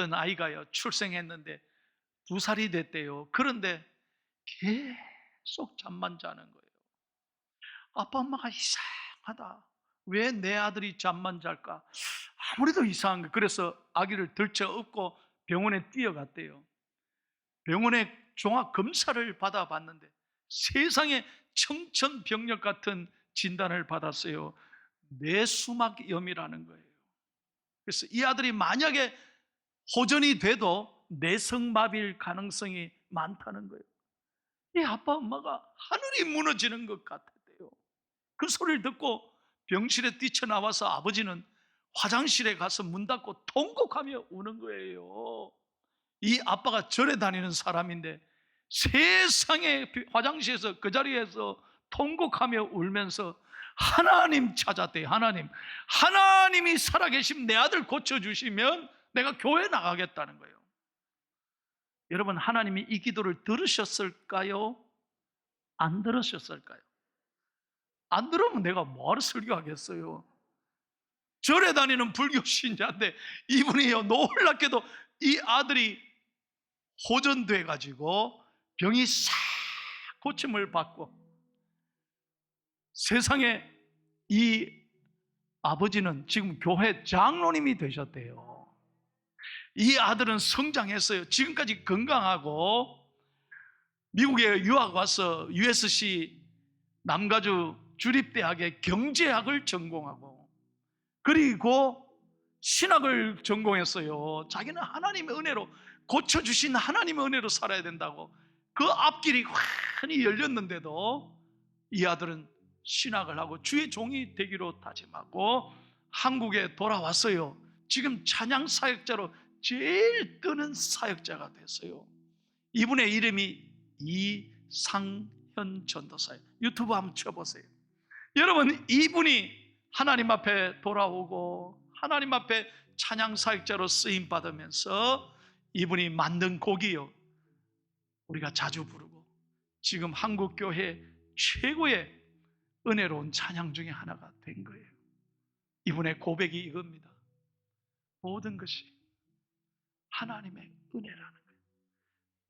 어떤 아이가요, 출생했는데 2살이 됐대요. 그런데 계속 잠만 자는 거예요. 아빠 엄마가 이상하다, 왜 내 아들이 잠만 잘까? 아무래도 이상한 거예요. 그래서 아기를 들쳐 업고 병원에 뛰어갔대요. 병원에 종합 검사를 받아봤는데 세상에 청천벽력 같은 진단을 받았어요. 뇌수막염이라는 거예요. 그래서 이 아들이 만약에 호전이 돼도 뇌성마비일 가능성이 많다는 거예요. 이 아빠 엄마가 하늘이 무너지는 것 같았대요. 그 소리를 듣고 병실에 뛰쳐나와서 아버지는 화장실에 가서 문 닫고 통곡하며 우는 거예요. 이 아빠가 절에 다니는 사람인데 세상에 화장실에서 그 자리에서 통곡하며 울면서 하나님 찾았대요. 하나님이 살아계시면 내 아들 고쳐주시면 내가 교회 나가겠다는 거예요. 여러분, 하나님이 이 기도를 들으셨을까요? 안 들으셨을까요? 안 들으면 내가 뭐하러 설교하겠어요? 절에 다니는 불교 신자인데 이분이요, 놀랍게도 이 아들이 호전돼 가지고 병이 싹 고침을 받고, 세상에 이 아버지는 지금 교회 장로님이 되셨대요. 이 아들은 성장했어요. 지금까지 건강하고 미국에 유학 와서 USC 남가주 주립대학의 경제학을 전공하고 그리고 신학을 전공했어요. 자기는 하나님의 은혜로, 고쳐주신 하나님의 은혜로 살아야 된다고 그 앞길이 환히 열렸는데도 이 아들은 신학을 하고 주의 종이 되기로 다짐하고 한국에 돌아왔어요. 지금 찬양 사역자로 제일 뜨는 사역자가 됐어요. 이분의 이름이 이상현 전도사예요. 유튜브 한번 쳐보세요. 여러분, 이분이 하나님 앞에 돌아오고 하나님 앞에 찬양 사역자로 쓰임 받으면서 이분이 만든 곡이요, 우리가 자주 부르고 지금 한국 교회 최고의 은혜로운 찬양 중에 하나가 된 거예요. 이분의 고백이 이겁니다. 모든 것이 하나님의 은혜라는 거예요.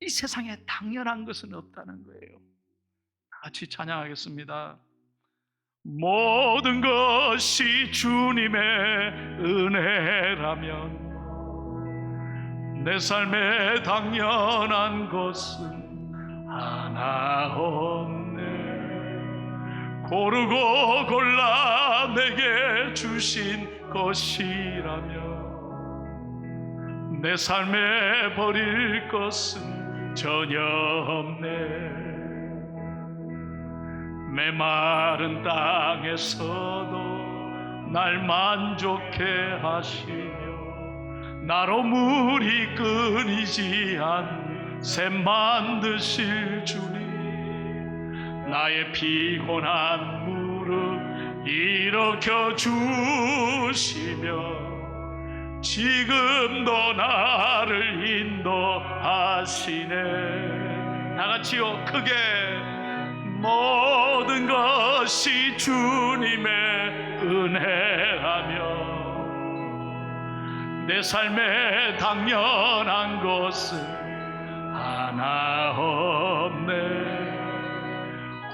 이 세상에 당연한 것은 없다는 거예요. 같이 찬양하겠습니다. 모든 것이 주님의 은혜라면 내 삶에 당연한 것은 하나 없네. 고르고 골라 내게 주신 것이라면 내 삶에 버릴 것은 전혀 없네. 메마른 땅에서도 날 만족해 하시며 나로 물이 끊이지 않는 샘 만드실 주님, 나의 피곤한 무릎 일으켜 주시며 지금도 나를 인도하시네. 다같이요, 크게. 모든 것이 주님의 은혜라며 내 삶에 당연한 것은 하나 없네.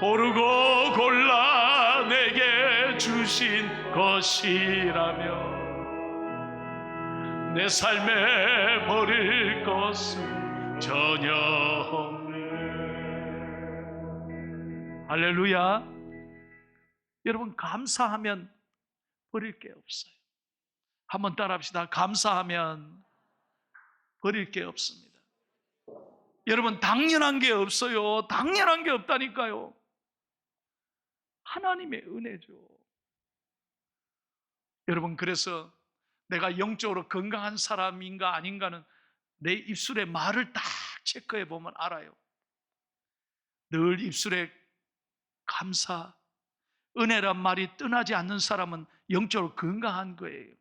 고르고 골라 내게 주신 것이라며 내 삶에 버릴 것은 전혀 없네. 할렐루야. 여러분, 감사하면 버릴 게 없어요. 한번 따라합시다. 감사하면 버릴 게 없습니다. 여러분, 당연한 게 없어요. 당연한 게 없다니까요. 하나님의 은혜죠. 여러분, 그래서 내가 영적으로 건강한 사람인가 아닌가는 내 입술에 말을 딱 체크해 보면 알아요. 늘 입술에 감사, 은혜란 말이 떠나지 않는 사람은 영적으로 건강한 거예요.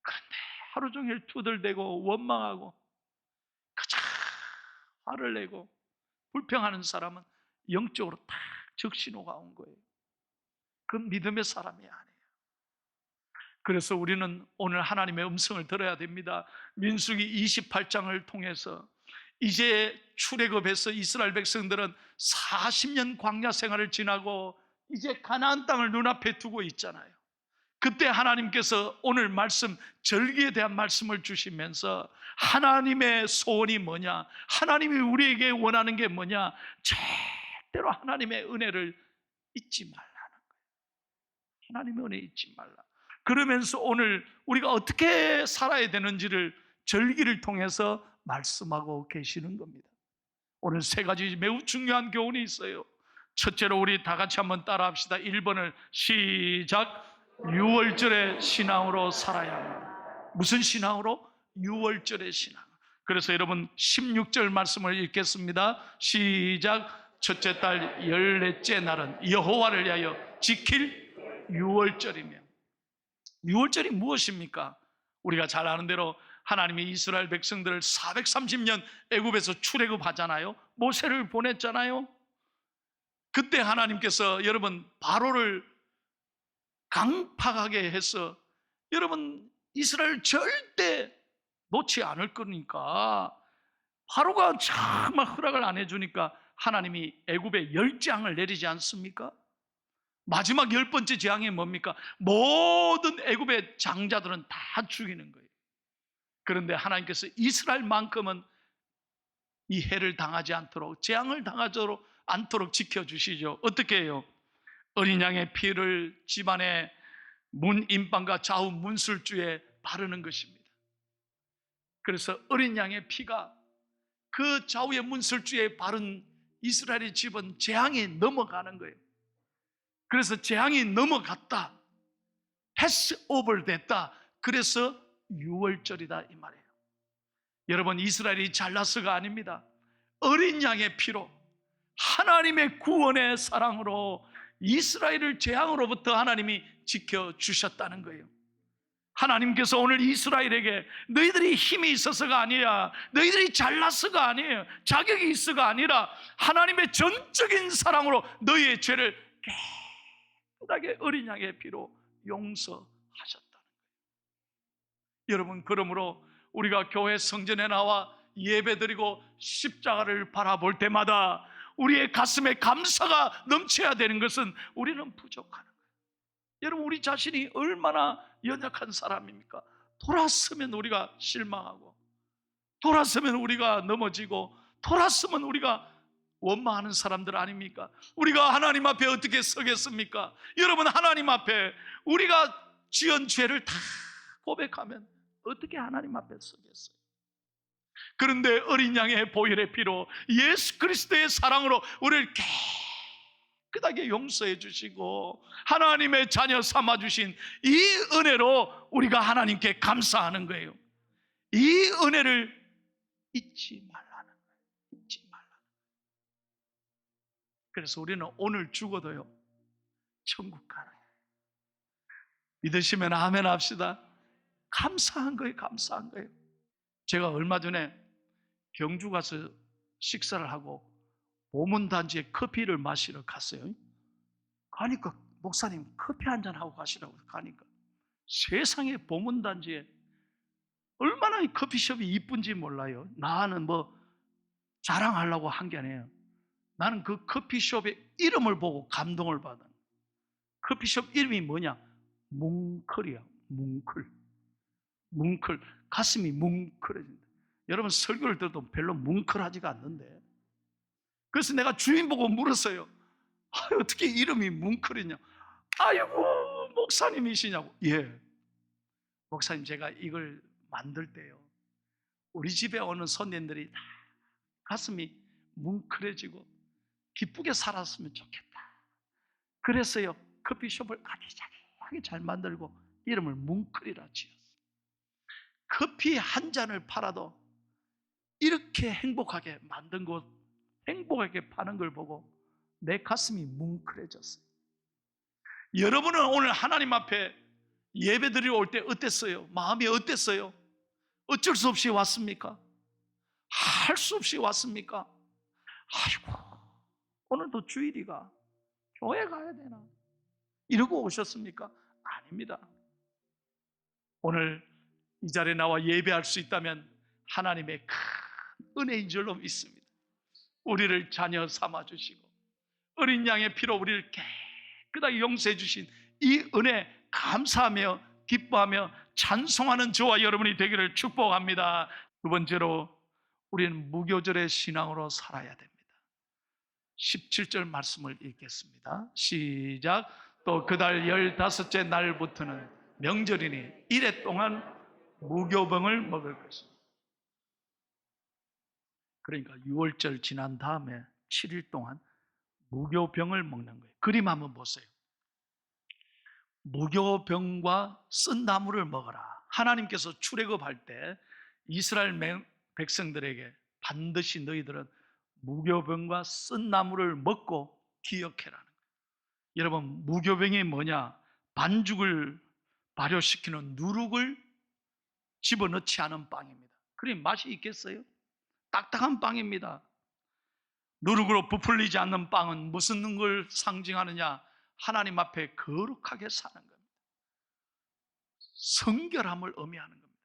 그런데 하루 종일 투덜대고 원망하고 그저 화를 내고 불평하는 사람은 영적으로 딱 적신호가 온 거예요. 그건 믿음의 사람이 아니에요. 그래서 우리는 오늘 하나님의 음성을 들어야 됩니다. 민수기 28장을 통해서 이제 출애굽해서 이스라엘 백성들은 40년 광야 생활을 지나고 이제 가나안 땅을 눈앞에 두고 있잖아요. 그때 하나님께서 오늘 말씀, 절기에 대한 말씀을 주시면서 하나님의 소원이 뭐냐, 하나님이 우리에게 원하는 게 뭐냐, 절대로 하나님의 은혜를 잊지 말라는 거예요. 하나님의 은혜 잊지 말라. 그러면서 오늘 우리가 어떻게 살아야 되는지를 절기를 통해서 말씀하고 계시는 겁니다. 오늘 세 가지 매우 중요한 교훈이 있어요. 첫째로 우리 다 같이 한번 따라합시다. 1번을 시작. 유월절의 신앙으로 살아야 합니다. 무슨 신앙으로? 유월절의 신앙. 그래서 여러분 16절 말씀을 읽겠습니다. 시작. 첫째 달 14째 날은 여호와를 위하여 지킬 유월절이며. 유월절이 무엇입니까? 우리가 잘 아는 대로 하나님이 이스라엘 백성들을 430년 애굽에서 출애굽하잖아요. 모세를 보냈잖아요. 그때 하나님께서 여러분 바로를 강팍하게 해서 여러분 이스라엘 절대 놓지 않을 거니까 바로가 정말 허락을 안 해주니까 하나님이 애굽에 10재앙을 내리지 않습니까? 마지막 10번째 재앙이 뭡니까? 모든 애굽의 장자들은 다 죽이는 거예요. 그런데 하나님께서 이스라엘만큼은 이 해를 당하지 않도록, 재앙을 당하지 않도록 지켜주시죠. 어떻게 해요? 어린 양의 피를 집안의 문 인방과 좌우 문술주에 바르는 것입니다. 그래서 어린 양의 피가 그 좌우의 문술주에 바른 이스라엘의 집은 재앙이 넘어가는 거예요. 그래서 재앙이 넘어갔다, 패스 오버 됐다. 그래서 유월절이다 이 말이에요. 여러분 이스라엘이 잘나서가 아닙니다. 어린 양의 피로 하나님의 구원의 사랑으로 이스라엘을 재앙으로부터 하나님이 지켜주셨다는 거예요. 하나님께서 오늘 이스라엘에게 너희들이 힘이 있어서가 아니라, 너희들이 잘나서가 아니에요, 자격이 있어가 아니라 하나님의 전적인 사랑으로 너희의 죄를 깨끗하게 어린 양의 피로 용서하셨다는 거예요. 여러분 그러므로 우리가 교회 성전에 나와 예배드리고 십자가를 바라볼 때마다 우리의 가슴에 감사가 넘쳐야 되는 것은 우리는 부족하는 거예요. 여러분 우리 자신이 얼마나 연약한 사람입니까? 돌았으면 우리가 실망하고, 돌았으면 우리가 넘어지고, 돌았으면 우리가 원망하는 사람들 아닙니까? 우리가 하나님 앞에 어떻게 서겠습니까? 여러분 하나님 앞에 우리가 지은 죄를 다 고백하면 어떻게 하나님 앞에 서겠어요? 그런데 어린 양의 보혈의 피로 예수 그리스도의 사랑으로 우리를 깨끗하게 용서해 주시고 하나님의 자녀 삼아 주신 이 은혜로 우리가 하나님께 감사하는 거예요. 이 은혜를 잊지 말라는 거예요. 잊지 말라는 거예요. 그래서 우리는 오늘 죽어도요 천국 가는 거예요. 믿으시면 아멘 합시다. 감사한 거예요. 감사한 거예요. 제가 얼마 전에 경주 가서 식사를 하고 보문단지에 커피를 마시러 갔어요. 가니까 목사님 커피 한잔 하고 가시라고 가니까 세상에 보문단지에 얼마나 이 커피숍이 이쁜지 몰라요. 나는 뭐 자랑하려고 한 게 아니에요. 나는 그 커피숍의 이름을 보고 감동을 받은. 커피숍 이름이 뭐냐? 뭉클이야. 뭉클. 뭉클. 가슴이 뭉클해진다. 여러분 설교를 들어도 별로 뭉클하지가 않는데, 그래서 내가 주인 보고 물었어요. 어떻게 이름이 뭉클이냐? 아이고 목사님이시냐고. 예, 목사님 제가 이걸 만들 때요 우리 집에 오는 손님들이 다 가슴이 뭉클해지고 기쁘게 살았으면 좋겠다. 그래서요 커피숍을 아기자기하게 잘 만들고 이름을 뭉클이라 지었어요. 커피 한 잔을 팔아도 이렇게 행복하게 만든 곳, 행복하게 파는 걸 보고 내 가슴이 뭉클해졌어요. 여러분은 오늘 하나님 앞에 예배드리러 올 때 어땠어요? 마음이 어땠어요? 어쩔 수 없이 왔습니까? 할 수 없이 왔습니까? 아이고 오늘도 주일이가 교회 가야 되나? 이러고 오셨습니까? 아닙니다. 오늘 이 자리에 나와 예배할 수 있다면 하나님의 큰 은혜인 줄로 믿습니다. 우리를 자녀 삼아 주시고 어린 양의 피로 우리를 깨끗하게 용서해 주신 이 은혜 감사하며 기뻐하며 찬송하는 저와 여러분이 되기를 축복합니다. 두 번째로 우리는 무교절의 신앙으로 살아야 됩니다. 17절 말씀을 읽겠습니다. 시작. 또 그달 15째 날부터는 명절이니 이래 동안 무교병을 먹을 것입니다. 그러니까 6월절 지난 다음에 7일 동안 무교병을 먹는 거예요. 그림 한번 보세요. 무교병과 쓴 나무를 먹어라. 하나님께서 출애굽할 때 이스라엘 백성들에게 반드시 너희들은 무교병과 쓴 나무를 먹고 기억해라는 거예요. 여러분, 무교병이 뭐냐? 반죽을 발효시키는 누룩을 집어넣지 않은 빵입니다. 그럼 맛이 있겠어요? 딱딱한 빵입니다. 누룩으로 부풀리지 않는 빵은 무슨 걸 상징하느냐? 하나님 앞에 거룩하게 사는 겁니다. 성결함을 의미하는 겁니다.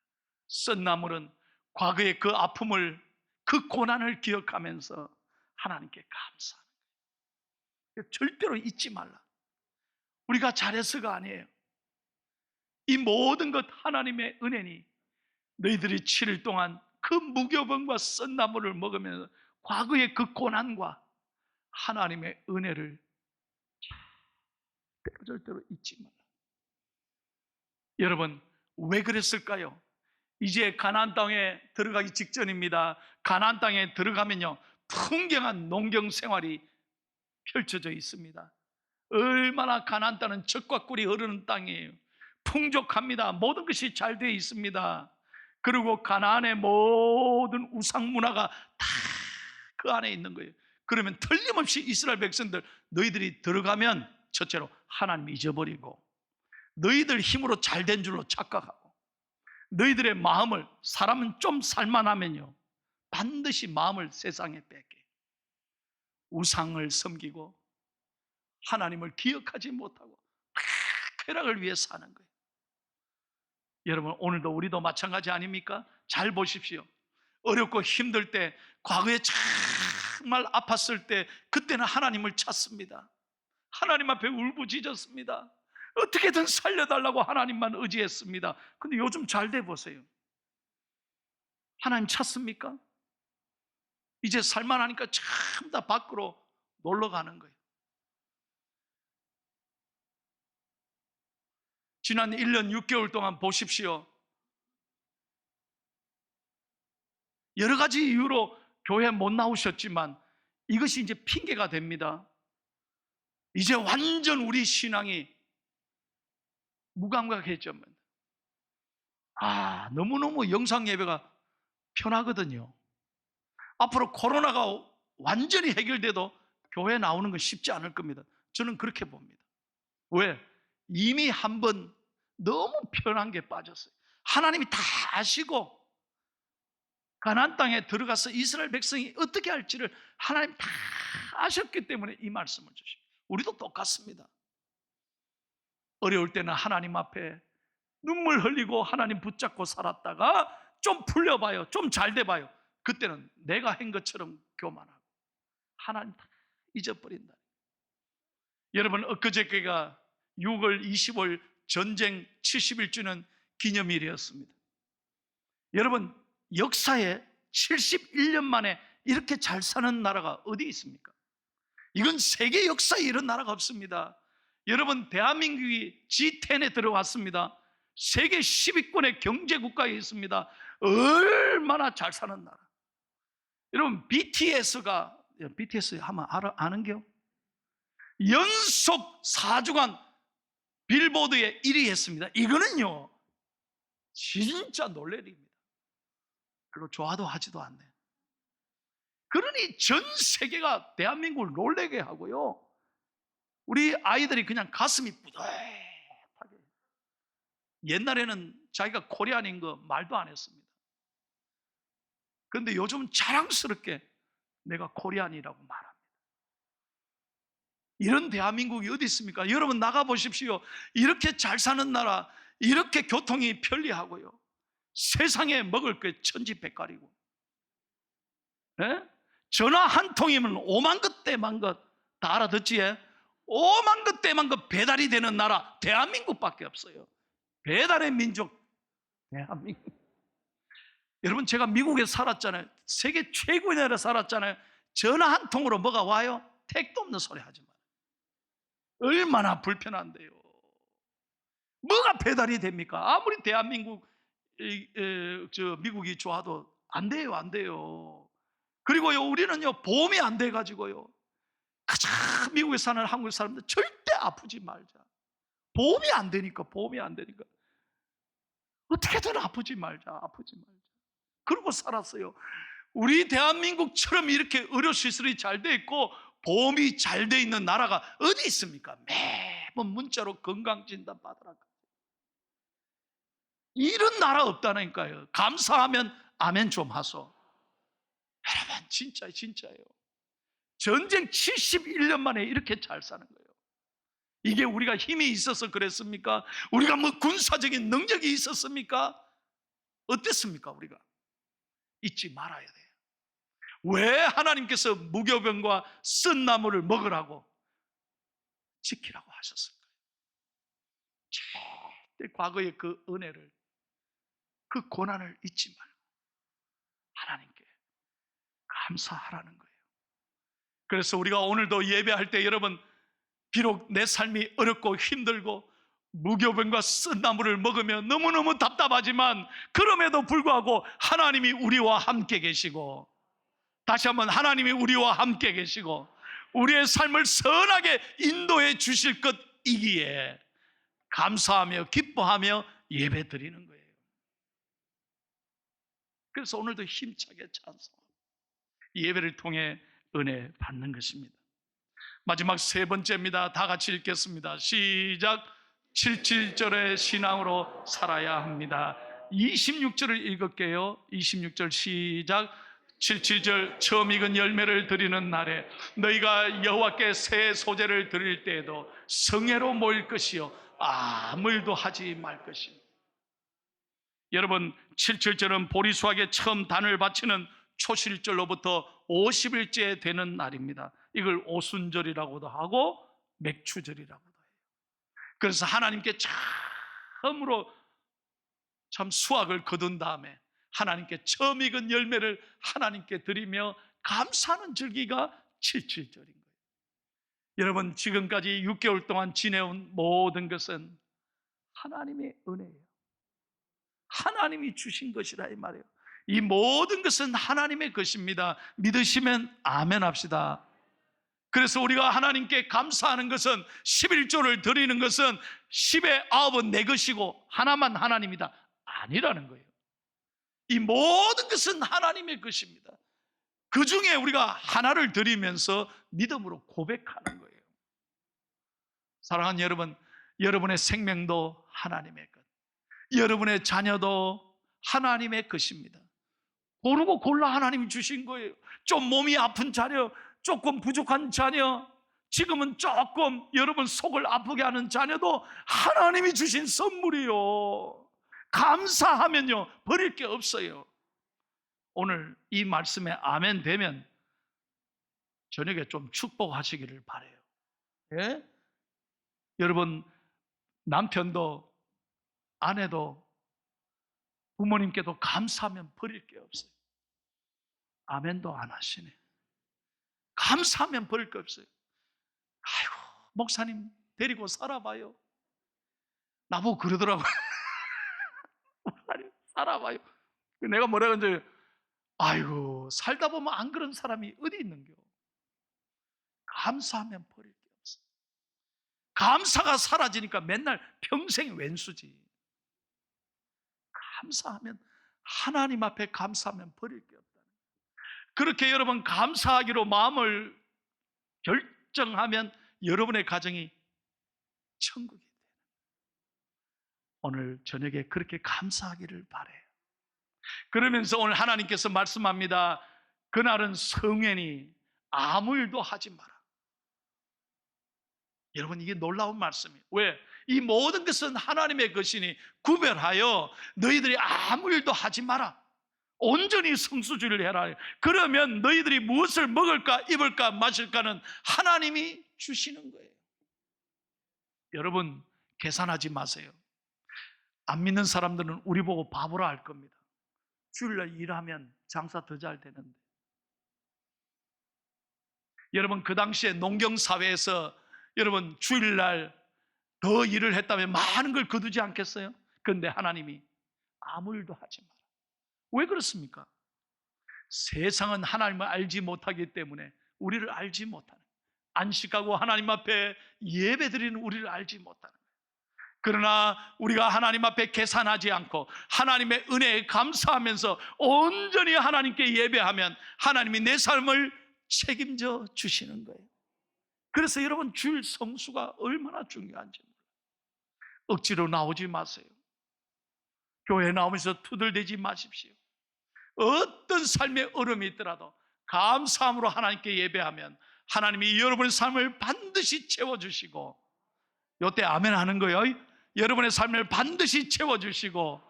쓴 나물은 과거의 그 아픔을, 그 고난을 기억하면서 하나님께 감사하는 거예요. 절대로 잊지 말라. 우리가 잘해서가 아니에요. 이 모든 것 하나님의 은혜니 너희들이 7일 동안 그 무교병과 쓴 나물을 먹으면서 과거의 그 고난과 하나님의 은혜를 절대로 잊지 말라. 여러분, 왜 그랬을까요? 이제 가나안 땅에 들어가기 직전입니다. 가나안 땅에 들어가면요, 풍경한 농경 생활이 펼쳐져 있습니다. 얼마나 가나안 땅은 젖과 꿀이 흐르는 땅이에요. 풍족합니다. 모든 것이 잘 되어 있습니다. 그리고 가나안의 모든 우상 문화가 다 그 안에 있는 거예요. 그러면 틀림없이 이스라엘 백성들, 너희들이 들어가면 첫째로 하나님 잊어버리고 너희들 힘으로 잘된 줄로 착각하고 너희들의 마음을, 사람은 좀 살만하면요 반드시 마음을 세상에 뺏게 우상을 섬기고 하나님을 기억하지 못하고 쾌락을 위해 사는 거예요. 여러분, 오늘도 우리도 마찬가지 아닙니까? 잘 보십시오. 어렵고 힘들 때, 과거에 정말 아팠을 때 그때는 하나님을 찾습니다. 하나님 앞에 울부짖었습니다. 어떻게든 살려달라고 하나님만 의지했습니다. 근데 요즘 잘 돼 보세요. 하나님 찾습니까? 이제 살만하니까 전부 다 밖으로 놀러 가는 거예요. 지난 1년 6개월 동안 보십시오. 여러 가지 이유로 교회 못 나오셨지만 이것이 이제 핑계가 됩니다. 이제 완전 우리 신앙이 무감각해졌습니다. 너무너무 영상 예배가 편하거든요. 앞으로 코로나가 완전히 해결돼도 교회 나오는 건 쉽지 않을 겁니다. 저는 그렇게 봅니다. 왜? 이미 한번 너무 편한 게 빠졌어요. 하나님이 다 아시고 가나안 땅에 들어가서 이스라엘 백성이 어떻게 할지를 하나님 다 아셨기 때문에 이 말씀을 주십니다. 우리도 똑같습니다. 어려울 때는 하나님 앞에 눈물 흘리고 하나님 붙잡고 살았다가 좀 풀려봐요. 좀 잘 돼봐요. 그때는 내가 한 것처럼 교만하고 하나님 다 잊어버린다. 여러분, 엊그저께가 6월 20일 전쟁 70일주년 기념일이었습니다. 여러분, 역사에 71년 만에 이렇게 잘 사는 나라가 어디 있습니까? 이건 세계 역사에 이런 나라가 없습니다. 여러분, 대한민국이 G10에 들어왔습니다. 세계 10위권의 경제국가에 있습니다. 얼마나 잘 사는 나라. 여러분, BTS 하면 아는겨? 연속 4주간 빌보드에 1위 했습니다. 이거는요 진짜 놀랄 일입니다. 별로 좋아도 하지도 않네. 그러니 전 세계가 대한민국을 놀라게 하고요, 우리 아이들이 그냥 가슴이 뿌듯하게. 옛날에는 자기가 코리안인 거 말도 안 했습니다. 그런데 요즘 자랑스럽게 내가 코리안이라고 말합니다. 이런 대한민국이 어디 있습니까? 여러분, 나가보십시오. 이렇게 잘 사는 나라, 이렇게 교통이 편리하고요. 세상에 먹을 게 천지백갈이고, 예? 전화 한 통이면 5만 것 떼만 것 다 알아듣지? 5만 것 떼만 것 배달이 되는 나라 대한민국밖에 없어요. 배달의 민족 대한민국. 여러분, 제가 미국에 살았잖아요. 세계 최고의 나라에 살았잖아요. 전화 한 통으로 뭐가 와요? 택도 없는 소리 하지 마요. 얼마나 불편한데요. 뭐가 배달이 됩니까? 아무리 대한민국 미국이 좋아도 안 돼요, 안 돼요. 그리고요, 우리는요, 보험이 안 돼 가지고요, 그저 미국에 사는 한국 사람들 절대 아프지 말자. 보험이 안 되니까, 보험이 안 되니까 어떻게든 아프지 말자, 아프지 말자. 그러고 살았어요. 우리 대한민국처럼 이렇게 의료시설이 잘 돼 있고 보험이 잘 돼 있는 나라가 어디 있습니까? 매번 문자로 건강진단 받으라. 이런 나라 없다니까요. 감사하면 아멘 좀 하소. 여러분, 진짜예요. 전쟁 71년 만에 이렇게 잘 사는 거예요. 이게 우리가 힘이 있어서 그랬습니까? 우리가 뭐 군사적인 능력이 있었습니까? 어땠습니까? 우리가 잊지 말아야 돼요. 왜 하나님께서 무교병과 쓴 나무를 먹으라고, 지키라고 하셨을까요? 절대 과거의 그 은혜를, 그 고난을 잊지 말고 하나님께 감사하라는 거예요. 그래서 우리가 오늘도 예배할 때, 여러분, 비록 내 삶이 어렵고 힘들고 무교병과 쓴 나무를 먹으며 너무너무 답답하지만, 그럼에도 불구하고 하나님이 우리와 함께 계시고, 다시 한번 하나님이 우리와 함께 계시고 우리의 삶을 선하게 인도해 주실 것이기에 감사하며 기뻐하며 예배 드리는 거예요. 그래서 오늘도 힘차게 찬송하고 예배를 통해 은혜 받는 것입니다. 마지막 세 번째입니다. 다 같이 읽겠습니다. 시작. 77절의 신앙으로 살아야 합니다. 26절을 읽을게요. 26절 시작. 77절. 처음 익은 열매를 드리는 날에 너희가 여호와께 새 소재를 드릴 때에도 성회로 모일 것이요 아무 일도 하지 말 것이요. 여러분, 77절은 보리수학에 처음 단을 바치는 초실절로부터 50일째 되는 날입니다. 이걸 오순절이라고도 하고 맥추절이라고도 해요. 그래서 하나님께 처음으로 참 수확을 거둔 다음에 하나님께 처음 익은 열매를 하나님께 드리며 감사하는 절기가 77절인 거예요. 여러분, 지금까지 6개월 동안 지내온 모든 것은 하나님의 은혜예요. 하나님이 주신 것이라 이 말이에요. 이 모든 것은 하나님의 것입니다. 믿으시면 아멘 합시다. 그래서 우리가 하나님께 감사하는 것은, 11조를 드리는 것은 10의 9은 내 것이고 하나만 하나님이다 아니라는 거예요. 이 모든 것은 하나님의 것입니다. 그 중에 우리가 하나를 드리면서 믿음으로 고백하는 거예요. 사랑하는 여러분, 여러분의 생명도 하나님의 것, 여러분의 자녀도 하나님의 것입니다. 고르고 골라 하나님이 주신 거예요. 좀 몸이 아픈 자녀, 조금 부족한 자녀, 지금은 조금 여러분 속을 아프게 하는 자녀도 하나님이 주신 선물이요. 감사하면요, 버릴 게 없어요. 오늘 이 말씀에 아멘 되면 저녁에 좀 축복하시기를 바라요. 예? 여러분, 남편도 아내도 부모님께도 감사하면 버릴 게 없어요. 아멘도 안 하시네. 감사하면 버릴 게 없어요. 아이고, 목사님 데리고 살아봐요. 나보고 그러더라고요. 살아봐요. 내가 뭐라 그런지, 아이고, 살다 보면 안 그런 사람이 어디 있는겨. 감사하면 버릴 게 없어. 감사가 사라지니까 맨날 평생 왼수지. 감사하면, 하나님 앞에 감사하면 버릴 게 없다. 그렇게 여러분 감사하기로 마음을 결정하면 여러분의 가정이 천국이 돼요. 오늘 저녁에 그렇게 감사하기를 바라요. 그러면서 오늘 하나님께서 말씀합니다. 그날은 성회니 아무 일도 하지 마라. 여러분, 이게 놀라운 말씀이에요. 왜? 이 모든 것은 하나님의 것이니 구별하여 너희들이 아무 일도 하지 마라. 온전히 성수주의를 해라. 그러면 너희들이 무엇을 먹을까 입을까 마실까는 하나님이 주시는 거예요. 여러분, 계산하지 마세요. 안 믿는 사람들은 우리 보고 바보라 할 겁니다. 주일날 일하면 장사 더 잘 되는데. 여러분, 그 당시에 농경사회에서 여러분 주일날 더 일을 했다면 많은 걸 거두지 않겠어요? 그런데 하나님이 아무 일도 하지 마라. 왜 그렇습니까? 세상은 하나님을 알지 못하기 때문에 우리를 알지 못하는, 안식하고 하나님 앞에 예배드리는 우리를 알지 못하는 거예요. 그러나 우리가 하나님 앞에 계산하지 않고 하나님의 은혜에 감사하면서 온전히 하나님께 예배하면 하나님이 내 삶을 책임져 주시는 거예요. 그래서 여러분, 주일 성수가 얼마나 중요한지 몰라요. 억지로 나오지 마세요. 교회 나오면서 투덜대지 마십시오. 어떤 삶의 어려움이 있더라도 감사함으로 하나님께 예배하면 하나님이 여러분의 삶을 반드시 채워주시고, 이때 아멘 하는 거예요. 여러분의 삶을 반드시 채워주시고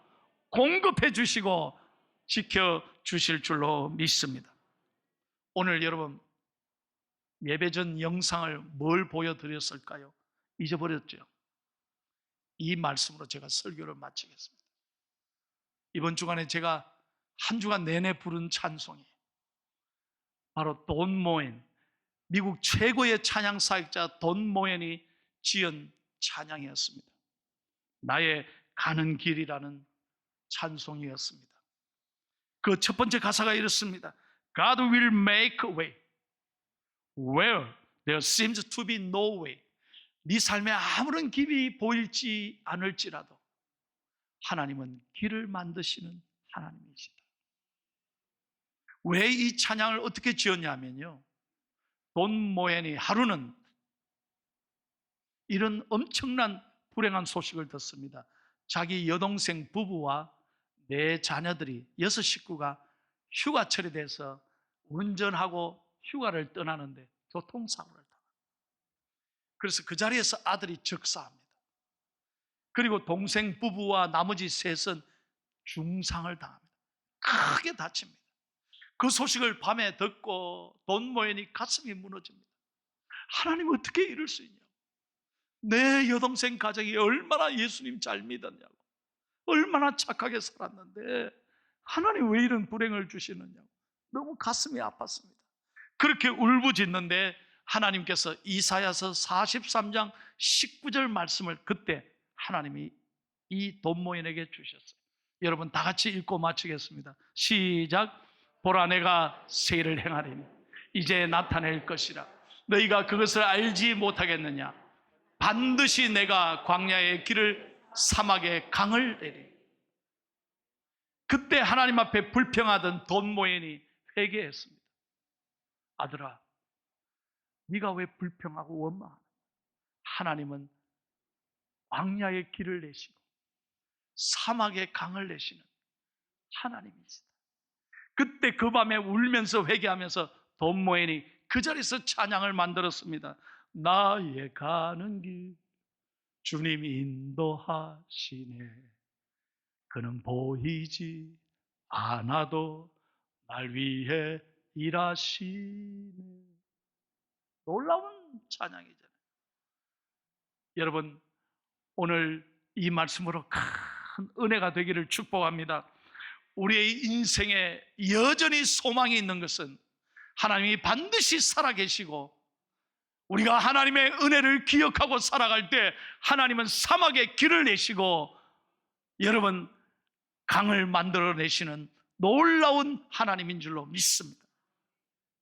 공급해 주시고 지켜주실 줄로 믿습니다. 오늘 여러분, 예배 전 영상을 뭘 보여드렸을까요? 잊어버렸죠? 이 말씀으로 제가 설교를 마치겠습니다. 이번 주간에 제가 한 주간 내내 부른 찬송이 바로 돈 모엔, 미국 최고의 찬양 사역자 돈 모엔이 지은 찬양이었습니다. 나의 가는 길이라는 찬송이었습니다. 그 첫 번째 가사가 이렇습니다. God will make a way where there seems to be no way. 네 삶에 아무런 길이 보일지 않을지라도 하나님은 길을 만드시는 하나님이시다. 왜 이 찬양을 어떻게 지었냐면요, 돈 모엔이 하루는 이런 엄청난 불행한 소식을 듣습니다. 자기 여동생 부부와 네 자녀들이 6 식구가 휴가철이 돼서 운전하고 휴가를 떠나는데 교통사고를 당합니다. 그래서 그 자리에서 아들이 즉사합니다. 그리고 동생 부부와 나머지 셋은 중상을 당합니다. 크게 다칩니다. 그 소식을 밤에 듣고 돈 모엔이 가슴이 무너집니다. 하나님, 어떻게 이럴 수 있냐고. 내 여동생 가정이 얼마나 예수님 잘 믿었냐고, 얼마나 착하게 살았는데 하나님 왜 이런 불행을 주시느냐고 너무 가슴이 아팠습니다. 그렇게 울부짖는데 하나님께서 이사야서 43장 19절 말씀을 그때 하나님이 이 돈 모엔에게 주셨어요. 여러분, 다 같이 읽고 마치겠습니다. 시작. 보라, 내가 새 일을 행하리니 이제 나타낼 것이라. 너희가 그것을 알지 못하겠느냐. 반드시 내가 광야의 길을, 사막의 강을 내리니. 그때 하나님 앞에 불평하던 돈 모엔이 회개했습니다. 아들아, 네가 왜 불평하고 원망하냐. 하나님은 광야의 길을 내시고 사막의 강을 내시는 하나님이시다. 그때 그 밤에 울면서 회개하면서 돈 모엔이 그 자리에서 찬양을 만들었습니다. 나의 가는 길 주님이 인도하시네. 그는 보이지 않아도 날 위해 일하시네. 놀라운 찬양이잖아요. 여러분, 오늘 이 말씀으로 큰 은혜가 되기를 축복합니다. 우리의 인생에 여전히 소망이 있는 것은 하나님이 반드시 살아계시고, 우리가 하나님의 은혜를 기억하고 살아갈 때 하나님은 사막에 길을 내시고 여러분 강을 만들어내시는 놀라운 하나님인 줄로 믿습니다.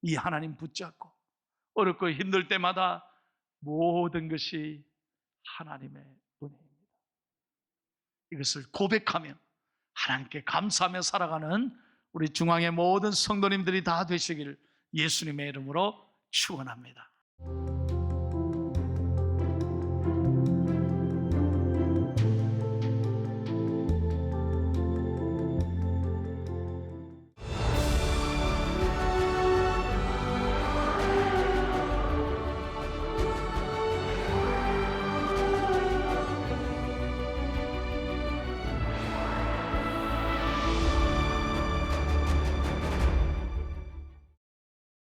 이 하나님 붙잡고 어렵고 힘들 때마다 모든 것이 하나님의 은혜입니다. 이것을 고백하며 하나님께 감사하며 살아가는 우리 중앙의 모든 성도님들이 다 되시기를 예수님의 이름으로 축원합니다.